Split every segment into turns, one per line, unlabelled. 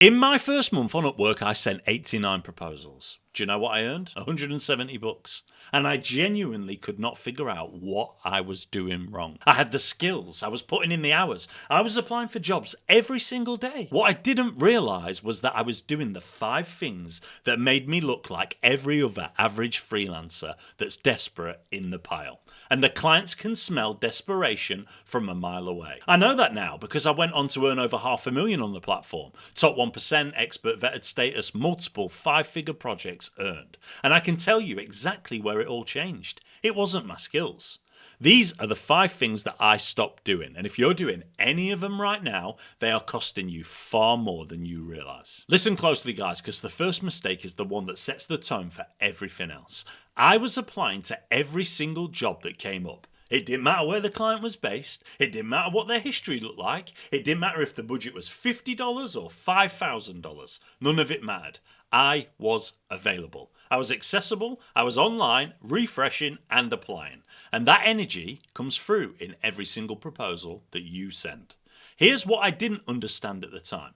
In my first month on Upwork, I sent 89 proposals. Do you know what I earned? 170 bucks. And I genuinely could not figure out what I was doing wrong. I had the skills. I was putting in the hours. I was applying for jobs every single day. What I didn't realize was that I was doing the 5 things that made me look like every other average freelancer that's desperate in the pile. And the clients can smell desperation from a mile away. I know that now because I went on to earn over $500,000 on the platform. Top 1%, expert vetted status, multiple 5-figure projects earned. And I can tell you exactly where it all changed. It wasn't my skills. These are the 5 things that I stopped doing. And if you're doing any of them right now, they are costing you far more than you realize. Listen closely, guys, because the first mistake is the one that sets the tone for everything else. I was applying to every single job that came up. It didn't matter where the client was based. It didn't matter what their history looked like. It didn't matter if the budget was $50 or $5,000. None of it mattered. I was available. I was accessible. I was online, refreshing and applying. And that energy comes through in every single proposal that you send. Here's what I didn't understand at the time.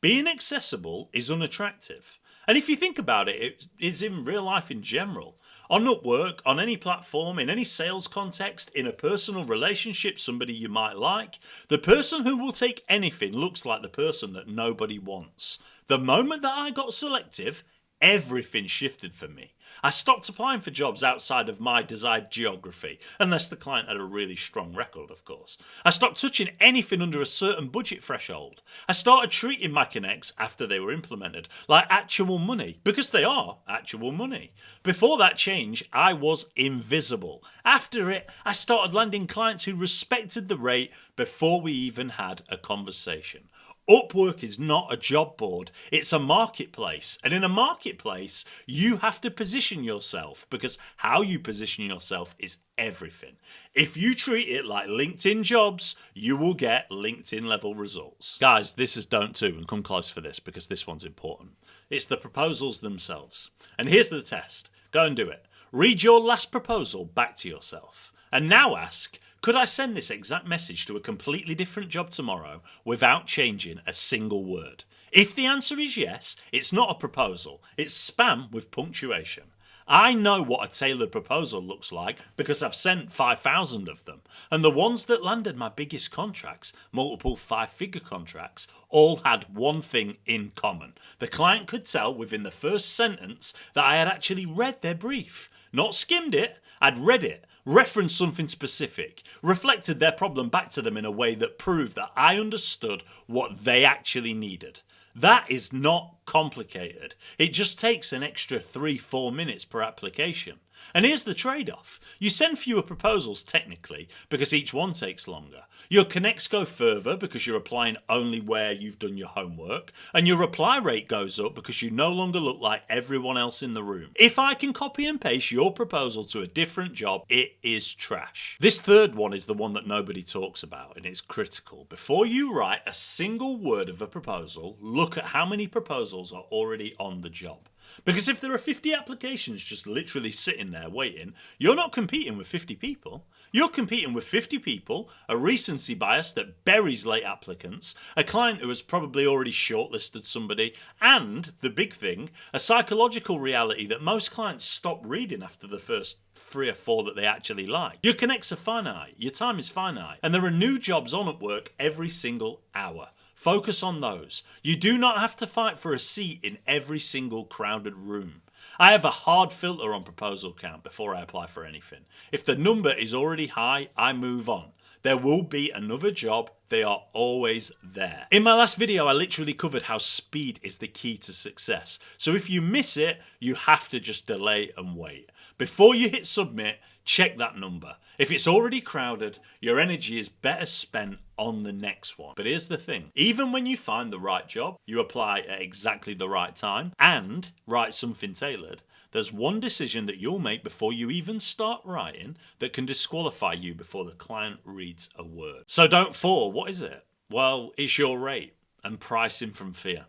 Being accessible is unattractive. And if you think about it, it's in real life in general. On Upwork, on any platform, in any sales context, in a personal relationship, somebody you might like, the person who will take anything looks like the person that nobody wants. The moment that I got selective, everything shifted for me. I stopped applying for jobs outside of my desired geography, unless the client had a really strong record, of course. I stopped touching anything under a certain budget threshold. I started treating my connects after they were implemented like actual money, because they are actual money. Before that change, I was invisible. After it, I started landing clients who respected the rate before we even had a conversation. Upwork is not a job board, it's a marketplace. And in a marketplace, you have to position yourself because how you position yourself is everything. If you treat it like LinkedIn jobs, you will get LinkedIn level results. Guys, this is don't too, and come close for this because this one's important. It's the proposals themselves. And here's the test. Go and do it. Read your last proposal back to yourself. And now ask, could I send this exact message to a completely different job tomorrow without changing a single word? If the answer is yes, it's not a proposal. It's spam with punctuation. I know what a tailored proposal looks like because I've sent 5,000 of them. And the ones that landed my biggest contracts, multiple 5-figure contracts, all had one thing in common. The client could tell within the first sentence that I had actually read their brief. Not skimmed it, I'd read it. Referenced something specific, reflected their problem back to them in a way that proved that I understood what they actually needed. That is not complicated. It just takes an extra 3-4 minutes per application. And here's the trade-off. You send fewer proposals technically because each one takes longer. Your connects go further because you're applying only where you've done your homework. And your reply rate goes up because you no longer look like everyone else in the room. If I can copy and paste your proposal to a different job, it is trash. This third one is the one that nobody talks about and it's critical. Before you write a single word of a proposal, look at how many proposals are already on the job. Because if there are 50 applications just literally sitting there waiting, you're not competing with 50 people. You're competing with 50 people, a recency bias that buries late applicants, a client who has probably already shortlisted somebody, and, the big thing, a psychological reality that most clients stop reading after the first 3 or 4 that they actually like. Your connects are finite, your time is finite, and there are new jobs on Upwork every single hour. Focus on those. You do not have to fight for a seat in every single crowded room. I have a hard filter on proposal count before I apply for anything. If the number is already high, I move on. There will be another job. They are always there. In my last video, I literally covered how speed is the key to success. So if you miss it, you have to just delay and wait. Before you hit submit, check that number. If it's already crowded, your energy is better spent on the next one. But here's the thing. Even when you find the right job, you apply at exactly the right time and write something tailored, there's one decision that you'll make before you even start writing that can disqualify you before the client reads a word. So don't fall. What is it? Well, it's your rate and pricing from fear.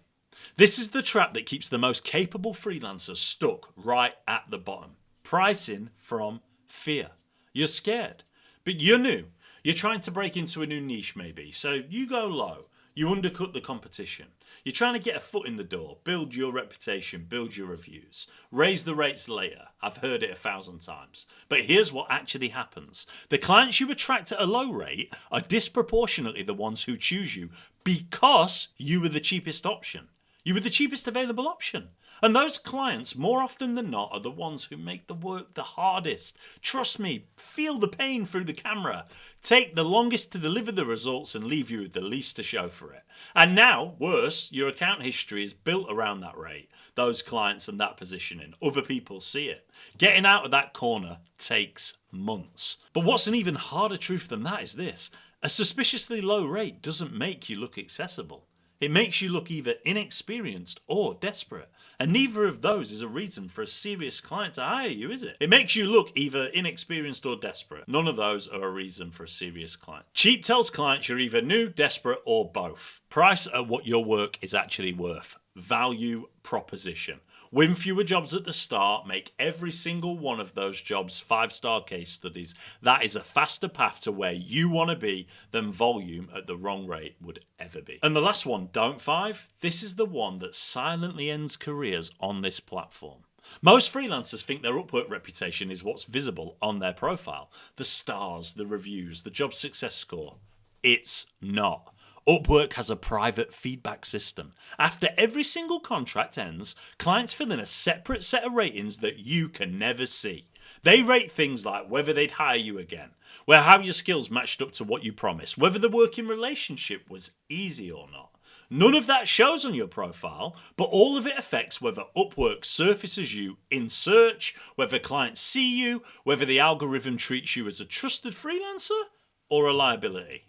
This is the trap that keeps the most capable freelancers stuck right at the bottom. Pricing from fear. You're scared, but you're new. You're trying to break into a new niche maybe, so you go low. You undercut the competition. You're trying to get a foot in the door, build your reputation, build your reviews. Raise the rates later. I've heard it 1,000 times. But here's what actually happens. The clients you attract at a low rate are disproportionately the ones who choose you because you were the cheapest option. You were the cheapest available option. And those clients, more often than not, are the ones who make the work the hardest. Trust me, feel the pain through the camera. Take the longest to deliver the results and leave you with the least to show for it. And now, worse, your account history is built around that rate, those clients and that positioning. Other people see it. Getting out of that corner takes months. But what's an even harder truth than that is this. A suspiciously low rate doesn't make you look accessible. It makes you look either inexperienced or desperate. And neither of those is a reason for a serious client to hire you, is it? It makes you look either inexperienced or desperate. None of those are a reason for a serious client. Cheap tells clients you're either new, desperate, or both. Price at what your work is actually worth. Value proposition. Win fewer jobs at the start, make every single one of those jobs 5-star case studies. That is a faster path to where you want to be than volume at the wrong rate would ever be. And the last one, don't 5. This is the one that silently ends careers on this platform. Most freelancers think their Upwork reputation is what's visible on their profile. The stars, the reviews, the job success score. It's not. Upwork has a private feedback system. After every single contract ends, clients fill in a separate set of ratings that you can never see. They rate things like whether they'd hire you again, how your skills matched up to what you promised, whether the working relationship was easy or not. None of that shows on your profile, but all of it affects whether Upwork surfaces you in search, whether clients see you, whether the algorithm treats you as a trusted freelancer or a liability.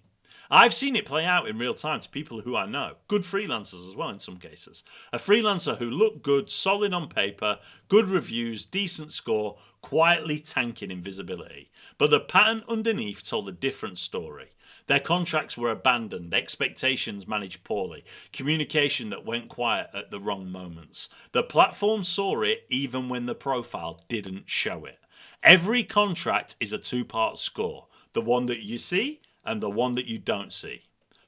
I've seen it play out in real time to people who I know, good freelancers as well in some cases. A freelancer who looked good, solid on paper, good reviews, decent score, quietly tanking in visibility. But the pattern underneath told a different story. Their contracts were abandoned, expectations managed poorly, communication that went quiet at the wrong moments. The platform saw it even when the profile didn't show it. Every contract is a 2-part score, the one that you see and the one that you don't see.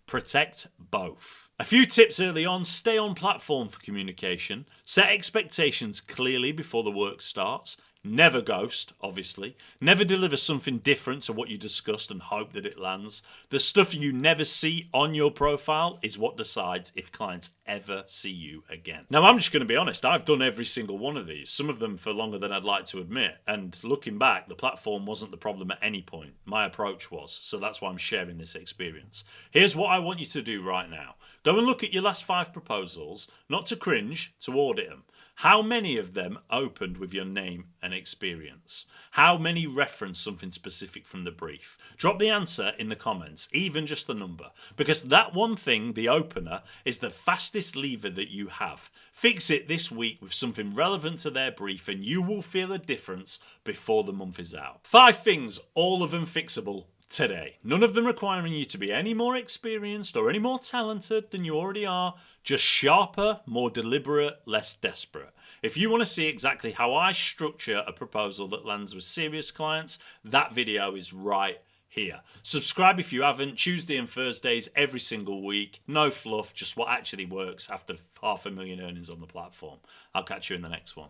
Protect both. A few tips early on: stay on platform for communication, set expectations clearly before the work starts, never ghost, obviously, never deliver something different to what you discussed and hope that it lands. The stuff you never see on your profile is what decides if clients ever see you again. Now, I'm just going to be honest, I've done every single one of these, some of them for longer than I'd like to admit, and looking back, the platform wasn't the problem at any point. My approach was, so that's why I'm sharing this experience. Here's what I want you to do right now. Go and look at your last 5 proposals, not to cringe, to audit them. How many of them opened with your name and experience? How many reference something specific from the brief? Drop the answer in the comments, even just the number, because that one thing, the opener, is the fastest lever that you have. Fix it this week with something relevant to their brief and you will feel a difference before the month is out. 5 things, all of them fixable today. None of them requiring you to be any more experienced or any more talented than you already are, just sharper, more deliberate, less desperate. If you want to see exactly how I structure a proposal that lands with serious clients, that video is right here. Subscribe if you haven't. Tuesday and Thursdays every single week. No fluff, just what actually works after 500,000 earnings on the platform. I'll catch you in the next one.